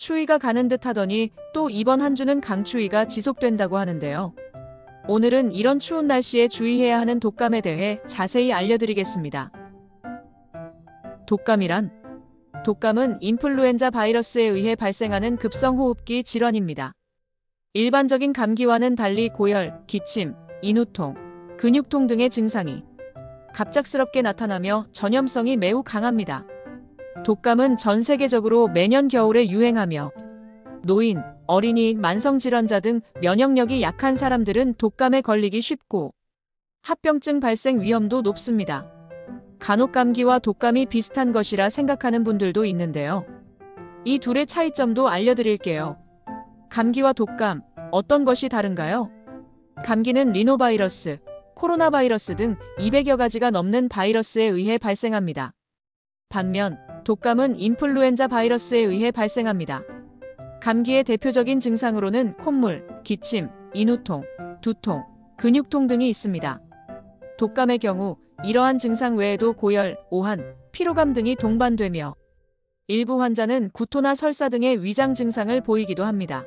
추위가 가는 듯 하더니 또 이번 한 주는 강추위가 지속된다고 하는데요. 오늘은 이런 추운 날씨에 주의해야 하는 독감에 대해 자세히 알려드리겠습니다. 독감이란? 독감은 인플루엔자 바이러스에 의해 발생하는 급성호흡기 질환입니다. 일반적인 감기와는 달리 고열, 기침, 인후통, 근육통 등의 증상이 갑작스럽게 나타나며 전염성이 매우 강합니다. 독감은 전 세계적으로 매년 겨울에 유행하며 노인, 어린이, 만성질환자 등 면역력이 약한 사람들은 독감에 걸리기 쉽고 합병증 발생 위험도 높습니다. 간혹 감기와 독감이 비슷한 것이라 생각하는 분들도 있는데요. 이 둘의 차이점도 알려드릴게요. 감기와 독감, 어떤 것이 다른가요? 감기는 리노바이러스, 코로나 바이러스 등 200여 가지가 넘는 바이러스에 의해 발생합니다. 반면 독감은 인플루엔자 바이러스에 의해 발생합니다. 감기의 대표적인 증상으로는 콧물, 기침, 인후통, 두통, 근육통 등이 있습니다. 독감의 경우 이러한 증상 외에도 고열, 오한, 피로감 등이 동반되며 일부 환자는 구토나 설사 등의 위장 증상을 보이기도 합니다.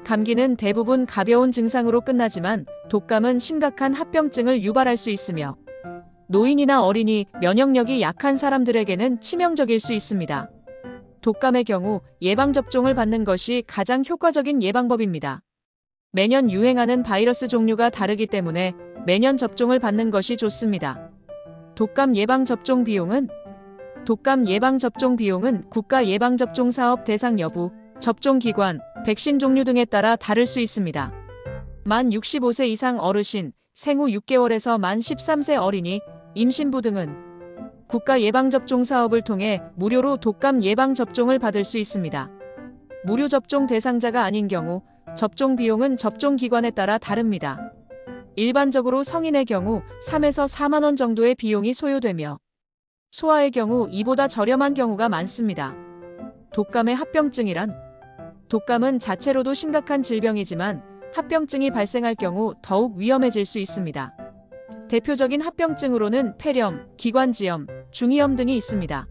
감기는 대부분 가벼운 증상으로 끝나지만 독감은 심각한 합병증을 유발할 수 있으며 노인이나 어린이, 면역력이 약한 사람들에게는 치명적일 수 있습니다. 독감의 경우 예방접종을 받는 것이 가장 효과적인 예방법입니다. 매년 유행하는 바이러스 종류가 다르기 때문에 매년 접종을 받는 것이 좋습니다. 독감 예방접종 비용은? 독감 예방접종 비용은 국가 예방접종사업 대상 여부, 접종기관, 백신 종류 등에 따라 다를 수 있습니다. 만 65세 이상 어르신, 생후 6개월에서 만 13세 어린이, 임신부 등은 국가 예방접종 사업을 통해 무료로 독감 예방접종을 받을 수 있습니다. 무료 접종 대상자가 아닌 경우 접종 비용은 접종기관에 따라 다릅니다. 일반적으로 성인의 경우 3에서 4만 원 정도의 비용이 소요되며 소아의 경우 이보다 저렴한 경우가 많습니다. 독감의 합병증이란? 독감은 자체로도 심각한 질병이지만 합병증이 발생할 경우 더욱 위험해질 수 있습니다. 대표적인 합병증으로는 폐렴, 기관지염, 중이염 등이 있습니다.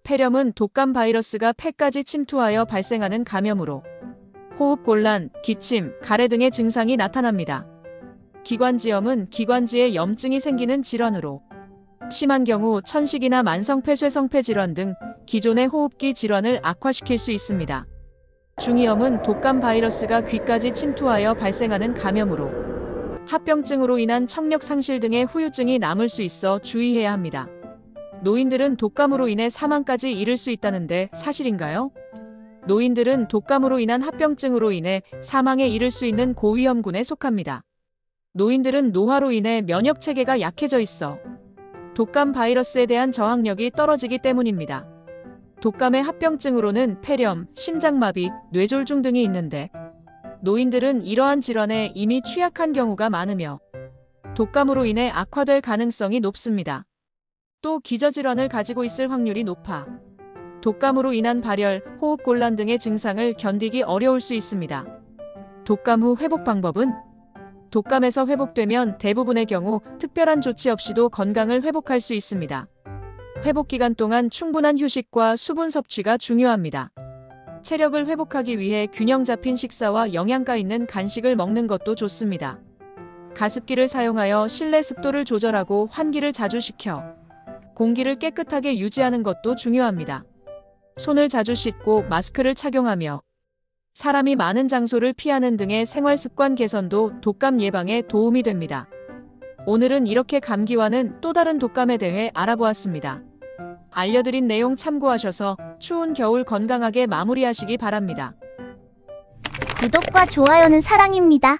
폐렴은 독감 바이러스가 폐까지 침투하여 발생하는 감염으로 호흡곤란, 기침, 가래 등의 증상이 나타납니다. 기관지염은 기관지에 염증이 생기는 질환으로 심한 경우 천식이나 만성폐쇄성폐 질환 등 기존의 호흡기 질환을 악화시킬 수 있습니다. 중이염은 독감 바이러스가 귀까지 침투하여 발생하는 감염으로 합병증으로 인한 청력 상실 등의 후유증이 남을 수 있어 주의해야 합니다. 노인들은 독감으로 인해 사망까지 이를 수 있다는데 사실인가요? 노인들은 독감으로 인한 합병증으로 인해 사망에 이를 수 있는 고위험군에 속합니다. 노인들은 노화로 인해 면역체계가 약해져 있어 독감 바이러스에 대한 저항력이 떨어지기 때문입니다. 독감의 합병증으로는 폐렴, 심장마비, 뇌졸중 등이 있는데 노인들은 이러한 질환에 이미 취약한 경우가 많으며 독감으로 인해 악화될 가능성이 높습니다. 또 기저질환을 가지고 있을 확률이 높아 독감으로 인한 발열, 호흡곤란 등의 증상을 견디기 어려울 수 있습니다. 독감 후 회복 방법은? 독감에서 회복되면 대부분의 경우 특별한 조치 없이도 건강을 회복할 수 있습니다. 회복 기간 동안 충분한 휴식과 수분 섭취가 중요합니다. 체력을 회복하기 위해 균형 잡힌 식사와 영양가 있는 간식을 먹는 것도 좋습니다. 가습기를 사용하여 실내 습도를 조절하고 환기를 자주 시켜 공기를 깨끗하게 유지하는 것도 중요합니다. 손을 자주 씻고 마스크를 착용하며 사람이 많은 장소를 피하는 등의 생활 습관 개선도 독감 예방에 도움이 됩니다. 오늘은 이렇게 감기와는 또 다른 독감에 대해 알아보았습니다. 알려드린 내용 참고하셔서 추운 겨울 건강하게 마무리하시기 바랍니다. 구독과 좋아요는 사랑입니다.